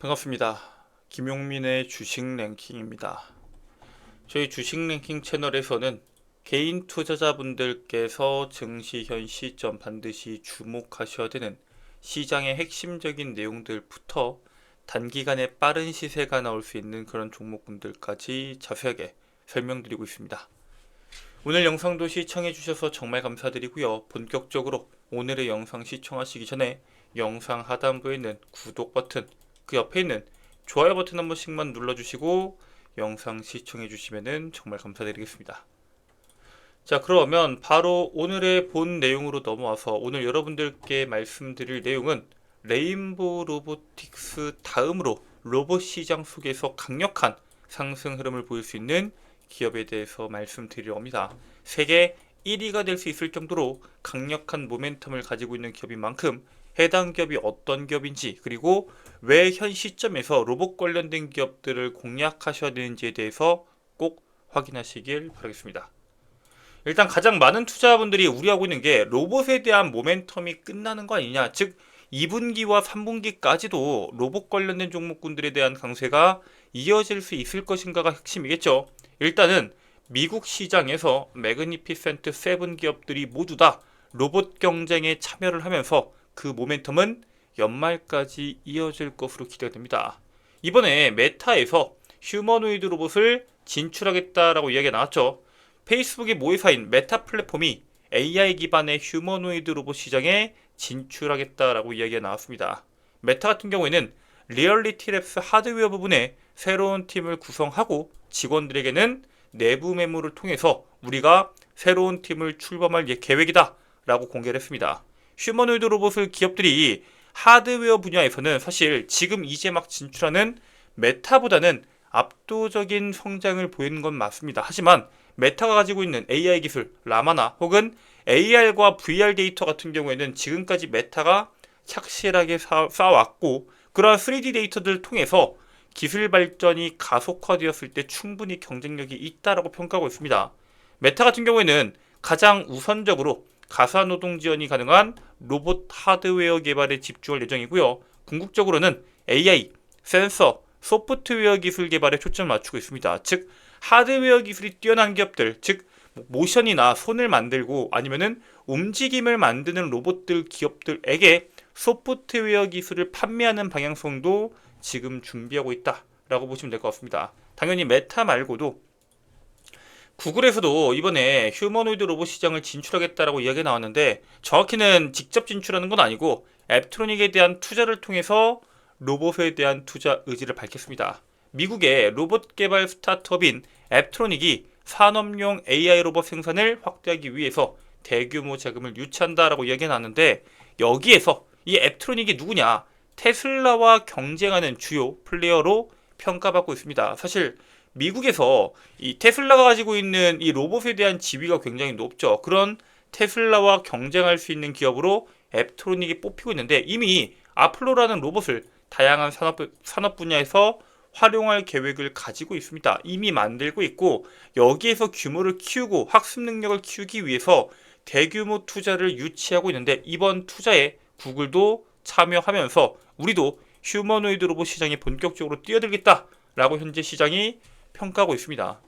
반갑습니다. 김용민의 주식 랭킹입니다. 저희 주식 랭킹 채널에서는 개인 투자자분들께서 증시 현 시점 반드시 주목하셔야 되는 시장의 핵심적인 내용들부터 단기간에 빠른 시세가 나올 수 있는 그런 종목군들까지 자세하게 설명드리고 있습니다. 오늘 영상도 시청해주셔서 정말 감사드리고요. 본격적으로 오늘의 영상 시청하시기 전에 영상 하단부에 있는 구독 버튼, 그 옆에 있는 좋아요 버튼 한 번씩만 눌러주시고 영상 시청해주시면 정말 감사드리겠습니다. 자, 그러면 바로 오늘의 본 내용으로 넘어와서 오늘 여러분들께 말씀드릴 내용은 레인보우 로보틱스 다음으로 로봇 시장 속에서 강력한 상승 흐름을 보일 수 있는 기업에 대해서 말씀드리려 합니다. 세계 1위가 될 수 있을 정도로 강력한 모멘텀을 가지고 있는 기업인 만큼 해당 기업이 어떤 기업인지, 그리고 왜 현 시점에서 로봇 관련된 기업들을 공략하셔야 되는지에 대해서 꼭 확인하시길 바라겠습니다. 일단 가장 많은 투자자분들이 우려하고 있는 게 로봇에 대한 모멘텀이 끝나는 거 아니냐, 즉 2분기와 3분기까지도 로봇 관련된 종목군들에 대한 강세가 이어질 수 있을 것인가가 핵심이겠죠. 일단은 미국 시장에서 매그니피센트 7 기업들이 모두 다 로봇 경쟁에 참여를 하면서 그 모멘텀은 연말까지 이어질 것으로 기대가 됩니다. 이번에 메타에서 휴머노이드 로봇을 진출하겠다라고 이야기가 나왔죠. 페이스북의 모회사인 메타 플랫폼이 AI 기반의 휴머노이드 로봇 시장에 진출하겠다라고 이야기가 나왔습니다. 메타 같은 경우에는 리얼리티 랩스 하드웨어 부분에 새로운 팀을 구성하고 직원들에게는 내부 메모를 통해서 우리가 새로운 팀을 출범할 계획이다 라고 공개를 했습니다. 휴머노이드 로봇을 기업들이 하드웨어 분야에서는 사실 지금 이제 막 진출하는 메타보다는 압도적인 성장을 보이는 건 맞습니다. 하지만 메타가 가지고 있는 AI 기술, 라마나 혹은 AR과 VR 데이터 같은 경우에는 지금까지 메타가 착실하게 쌓아왔고, 그러한 3D 데이터들을 통해서 기술 발전이 가속화되었을 때 충분히 경쟁력이 있다라고 평가하고 있습니다. 메타 같은 경우에는 가장 우선적으로 가사노동 지원이 가능한 로봇 하드웨어 개발에 집중할 예정이고요. 궁극적으로는 AI, 센서, 소프트웨어 기술 개발에 초점을 맞추고 있습니다. 즉 하드웨어 기술이 뛰어난 기업들, 즉 모션이나 손을 만들고 아니면은 움직임을 만드는 로봇들 기업들에게 소프트웨어 기술을 판매하는 방향성도 지금 준비하고 있다라고 보시면 될 것 같습니다. 당연히 메타 말고도 구글에서도 이번에 휴머노이드 로봇 시장을 진출하겠다라고 이야기가 나왔는데, 정확히는 직접 진출하는 건 아니고 앱트로닉에 대한 투자를 통해서 로봇에 대한 투자 의지를 밝혔습니다. 미국의 로봇 개발 스타트업인 앱트로닉이 산업용 AI 로봇 생산을 확대하기 위해서 대규모 자금을 유치한다라고 이야기가 나왔는데, 여기에서 이 앱트로닉이 누구냐? 테슬라와 경쟁하는 주요 플레이어로 평가받고 있습니다. 사실 미국에서 이 테슬라가 가지고 있는 이 로봇에 대한 지위가 굉장히 높죠. 그런 테슬라와 경쟁할 수 있는 기업으로 앱트로닉이 뽑히고 있는데, 이미 아플로라는 로봇을 다양한 산업 분야에서 활용할 계획을 가지고 있습니다. 이미 만들고 있고, 여기에서 규모를 키우고 학습 능력을 키우기 위해서 대규모 투자를 유치하고 있는데, 이번 투자에 구글도 참여하면서 우리도 휴머노이드 로봇 시장에 본격적으로 뛰어들겠다라고 현재 시장이 평가하고 있습니다.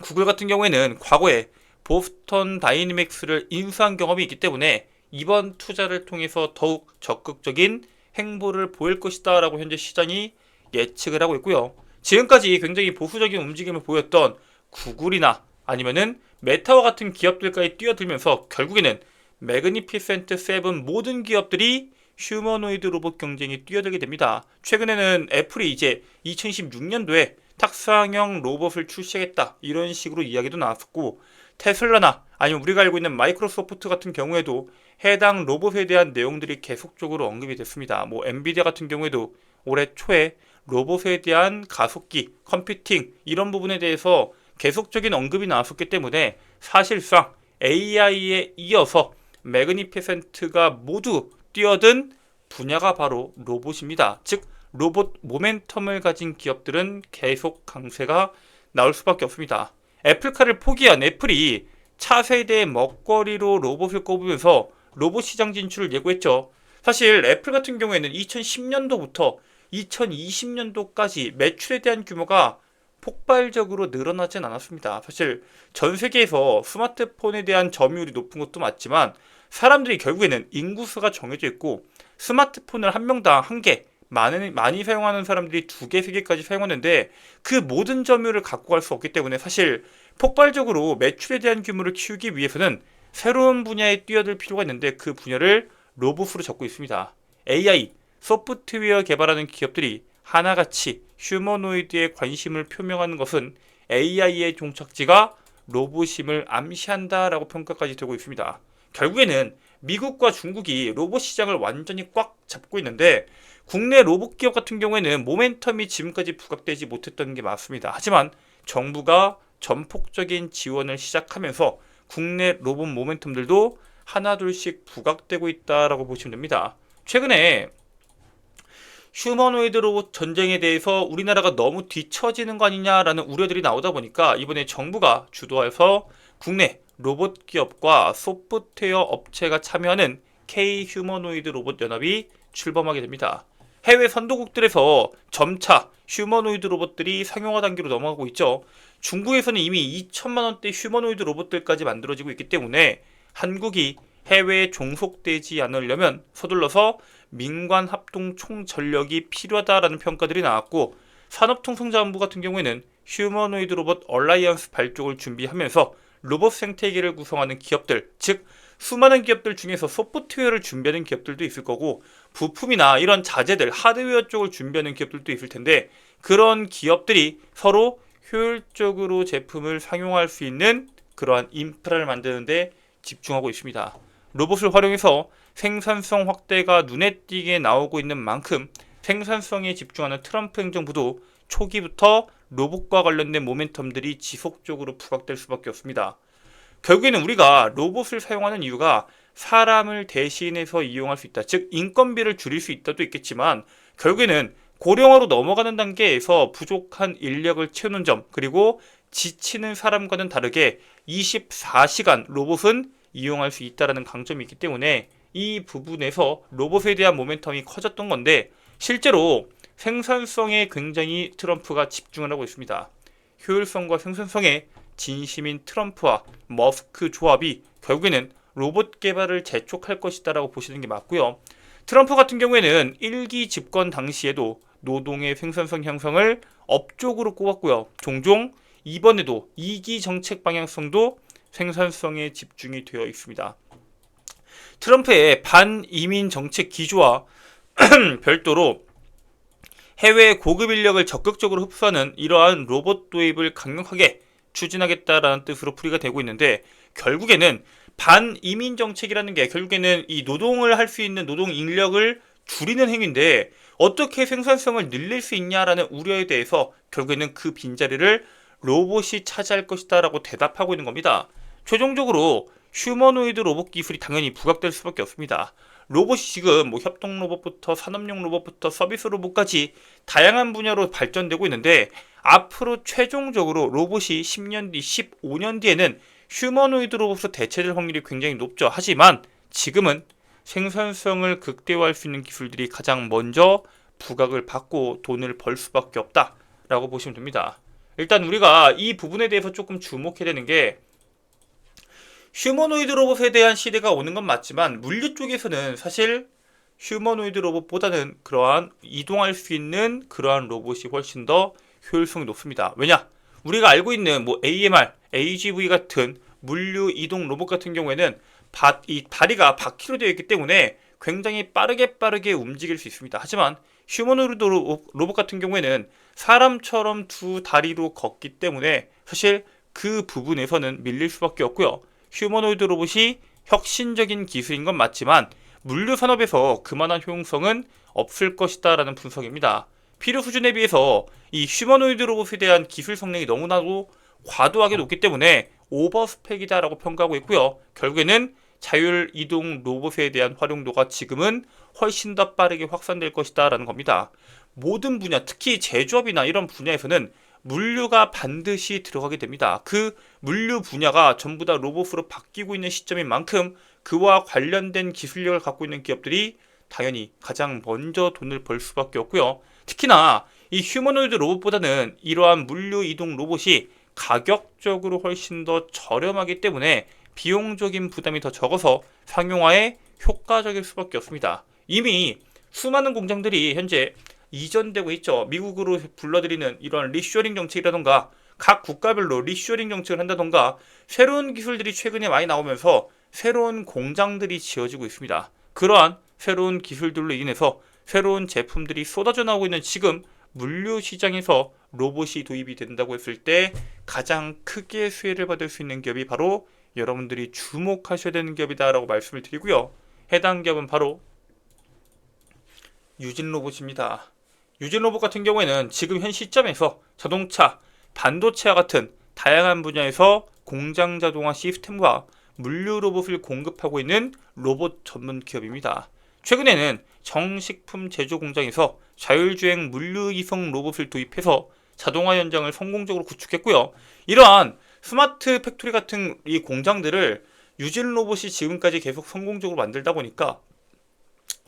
구글 같은 경우에는 과거에 보스턴 다이내믹스를 인수한 경험이 있기 때문에 이번 투자를 통해서 더욱 적극적인 행보를 보일 것이다 라고 현재 시장이 예측을 하고 있고요. 지금까지 굉장히 보수적인 움직임을 보였던 구글이나 아니면은 메타와 같은 기업들까지 뛰어들면서 결국에는 매그니피센트 7 모든 기업들이 휴머노이드 로봇 경쟁에 뛰어들게 됩니다. 최근에는 애플이 이제 2016년도에 탁상형 로봇을 출시하겠다 이런 식으로 이야기도 나왔었고, 테슬라나 아니면 우리가 알고 있는 마이크로소프트 같은 경우에도 해당 로봇에 대한 내용들이 계속적으로 언급이 됐습니다. 엔비디아 같은 경우에도 올해 초에 로봇에 대한 가속기, 컴퓨팅 이런 부분에 대해서 계속적인 언급이 나왔었기 때문에 사실상 AI에 이어서 매그니피센트가 모두 뛰어든 분야가 바로 로봇입니다. 즉 로봇 모멘텀을 가진 기업들은 계속 강세가 나올 수밖에 없습니다. 애플카를 포기한 애플이 차세대의 먹거리로 로봇을 꼽으면서 로봇 시장 진출을 예고했죠. 사실 애플 같은 경우에는 2010년도부터 2020년도까지 매출에 대한 규모가 폭발적으로 늘어나진 않았습니다. 사실 전 세계에서 스마트폰에 대한 점유율이 높은 것도 맞지만 사람들이 결국에는 인구수가 정해져 있고 스마트폰을 한 명당 한 개, 많이 사용하는 사람들이 두 개, 세 개까지 사용하는데 그 모든 점유율을 갖고 갈 수 없기 때문에 사실 폭발적으로 매출에 대한 규모를 키우기 위해서는 새로운 분야에 뛰어들 필요가 있는데 그 분야를 로봇으로 잡고 있습니다. AI, 소프트웨어 개발하는 기업들이 하나같이 휴머노이드에 관심을 표명하는 것은 AI의 종착지가 로봇임을 암시한다라고 평가까지 되고 있습니다. 결국에는 미국과 중국이 로봇 시장을 완전히 꽉 잡고 있는데 국내 로봇 기업 같은 경우에는 모멘텀이 지금까지 부각되지 못했던 게 맞습니다. 하지만 정부가 전폭적인 지원을 시작하면서 국내 로봇 모멘텀들도 하나둘씩 부각되고 있다라고 보시면 됩니다. 최근에 휴머노이드 로봇 전쟁에 대해서 우리나라가 너무 뒤처지는 거 아니냐라는 우려들이 나오다 보니까 이번에 정부가 주도해서 국내 로봇 기업과 소프트웨어 업체가 참여하는 K 휴머노이드 로봇 연합이 출범하게 됩니다. 해외 선도국들에서 점차 휴머노이드 로봇들이 상용화 단계로 넘어가고 있죠. 중국에서는 이미 2천만 원대 휴머노이드 로봇들까지 만들어지고 있기 때문에 한국이 해외에 종속되지 않으려면 서둘러서 민관 합동 총전력이 필요하다라는 평가들이 나왔고 산업통상자원부 같은 경우에는 휴머노이드 로봇 얼라이언스 발족을 준비하면서 로봇 생태계를 구성하는 기업들, 즉 수많은 기업들 중에서 소프트웨어를 준비하는 기업들도 있을 거고 부품이나 이런 자재들, 하드웨어 쪽을 준비하는 기업들도 있을 텐데 그런 기업들이 서로 효율적으로 제품을 상용할 수 있는 그러한 인프라를 만드는 데 집중하고 있습니다. 로봇을 활용해서 생산성 확대가 눈에 띄게 나오고 있는 만큼 생산성에 집중하는 트럼프 행정부도 초기부터 로봇과 관련된 모멘텀들이 지속적으로 부각될 수밖에 없습니다. 결국에는 우리가 로봇을 사용하는 이유가 사람을 대신해서 이용할 수 있다. 즉 인건비를 줄일 수 있다도 있겠지만 결국에는 고령화로 넘어가는 단계에서 부족한 인력을 채우는 점 그리고 지치는 사람과는 다르게 24시간 로봇은 이용할 수 있다는 강점이 있기 때문에 이 부분에서 로봇에 대한 모멘텀이 커졌던 건데 실제로 생산성에 굉장히 트럼프가 집중을 하고 있습니다. 효율성과 생산성에 진심인 트럼프와 머스크 조합이 결국에는 로봇 개발을 재촉할 것이다라고 보시는 게 맞고요. 트럼프 같은 경우에는 1기 집권 당시에도 노동의 생산성 향상을 업적으로 꼽았고요. 종종 이번에도 2기 정책 방향성도 생산성에 집중이 되어 있습니다. 트럼프의 반이민 정책 기조와 별도로 해외 고급 인력을 적극적으로 흡수하는 이러한 로봇 도입을 강력하게 추진하겠다라는 뜻으로 풀이가 되고 있는데 결국에는 반이민 정책이라는 게 결국에는 이 노동을 할 수 있는 노동 인력을 줄이는 행위인데 어떻게 생산성을 늘릴 수 있냐라는 우려에 대해서 결국에는 그 빈자리를 로봇이 차지할 것이다 라고 대답하고 있는 겁니다. 최종적으로 휴머노이드 로봇 기술이 당연히 부각될 수밖에 없습니다. 로봇이 지금 협동 로봇부터 산업용 로봇부터 서비스 로봇까지 다양한 분야로 발전되고 있는데 앞으로 최종적으로 로봇이 10년 뒤, 15년 뒤에는 휴머노이드 로봇으로 대체될 확률이 굉장히 높죠. 하지만 지금은 생산성을 극대화할 수 있는 기술들이 가장 먼저 부각을 받고 돈을 벌 수밖에 없다라고 보시면 됩니다. 일단 우리가 이 부분에 대해서 조금 주목해야 되는 게 휴머노이드 로봇에 대한 시대가 오는 건 맞지만 물류 쪽에서는 사실 휴머노이드 로봇보다는 그러한 이동할 수 있는 그러한 로봇이 훨씬 더 효율성이 높습니다. 왜냐? 우리가 알고 있는 AMR, AGV 같은 물류 이동 로봇 같은 경우에는 이 다리가 바퀴로 되어 있기 때문에 굉장히 빠르게 움직일 수 있습니다. 하지만 휴머노이드 로봇 같은 경우에는 사람처럼 두 다리로 걷기 때문에 사실 그 부분에서는 밀릴 수밖에 없고요. 휴머노이드 로봇이 혁신적인 기술인 건 맞지만 물류 산업에서 그만한 효용성은 없을 것이다 라는 분석입니다. 필요 수준에 비해서 이 휴머노이드 로봇에 대한 기술 성능이 너무나도 과도하게 높기 때문에 오버스펙이다 라고 평가하고 있고요. 결국에는 자율 이동 로봇에 대한 활용도가 지금은 훨씬 더 빠르게 확산될 것이다 라는 겁니다. 모든 분야, 특히 제조업이나 이런 분야에서는 물류가 반드시 들어가게 됩니다. 그 물류 분야가 전부 다 로봇으로 바뀌고 있는 시점인 만큼 그와 관련된 기술력을 갖고 있는 기업들이 당연히 가장 먼저 돈을 벌 수밖에 없고요. 특히나 이 휴머노이드 로봇보다는 이러한 물류 이동 로봇이 가격적으로 훨씬 더 저렴하기 때문에 비용적인 부담이 더 적어서 상용화에 효과적일 수밖에 없습니다. 이미 수많은 공장들이 현재 이전되고 있죠. 미국으로 불러들이는 이런 리쇼링 정책이라던가 각 국가별로 리쇼링 정책을 한다던가 새로운 기술들이 최근에 많이 나오면서 새로운 공장들이 지어지고 있습니다. 그러한 새로운 기술들로 인해서 새로운 제품들이 쏟아져 나오고 있는 지금 물류 시장에서 로봇이 도입이 된다고 했을 때 가장 크게 수혜를 받을 수 있는 기업이 바로 여러분들이 주목하셔야 되는 기업이다라고 말씀을 드리고요. 해당 기업은 바로 유진로봇입니다. 유진로봇 같은 경우에는 지금 현 시점에서 자동차, 반도체와 같은 다양한 분야에서 공장 자동화 시스템과 물류 로봇을 공급하고 있는 로봇 전문 기업입니다. 최근에는 정식품 제조 공장에서 자율주행 물류 이송 로봇을 도입해서 자동화 현장을 성공적으로 구축했고요. 이러한 스마트 팩토리 같은 이 공장들을 유진 로봇이 지금까지 계속 성공적으로 만들다 보니까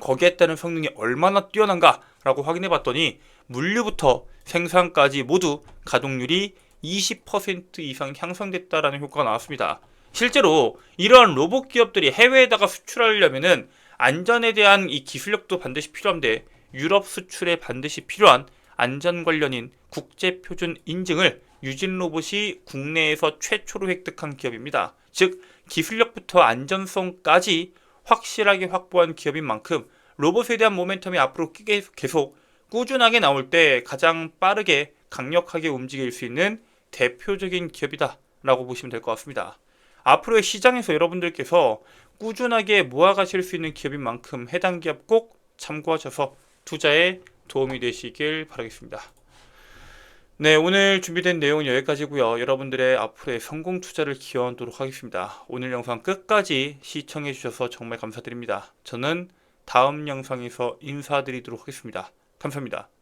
거기에 따른 성능이 얼마나 뛰어난가라고 확인해 봤더니 물류부터 생산까지 모두 가동률이 20% 이상 향상됐다라는 효과가 나왔습니다. 실제로 이러한 로봇 기업들이 해외에다가 수출하려면은 안전에 대한 이 기술력도 반드시 필요한데 유럽 수출에 반드시 필요한 안전 관련인 국제 표준 인증을 유진 로봇이 국내에서 최초로 획득한 기업입니다. 즉 기술력부터 안전성까지 확실하게 확보한 기업인 만큼 로봇에 대한 모멘텀이 앞으로 계속 꾸준하게 나올 때 가장 빠르게 강력하게 움직일 수 있는 대표적인 기업이다 라고 보시면 될 것 같습니다. 앞으로의 시장에서 여러분들께서 꾸준하게 모아가실 수 있는 기업인 만큼 해당 기업 꼭 참고하셔서 투자에 도움이 되시길 바라겠습니다. 네, 오늘 준비된 내용은 여기까지고요. 여러분들의 앞으로의 성공 투자를 기원하도록 하겠습니다. 오늘 영상 끝까지 시청해 주셔서 정말 감사드립니다. 저는 다음 영상에서 인사드리도록 하겠습니다. 감사합니다.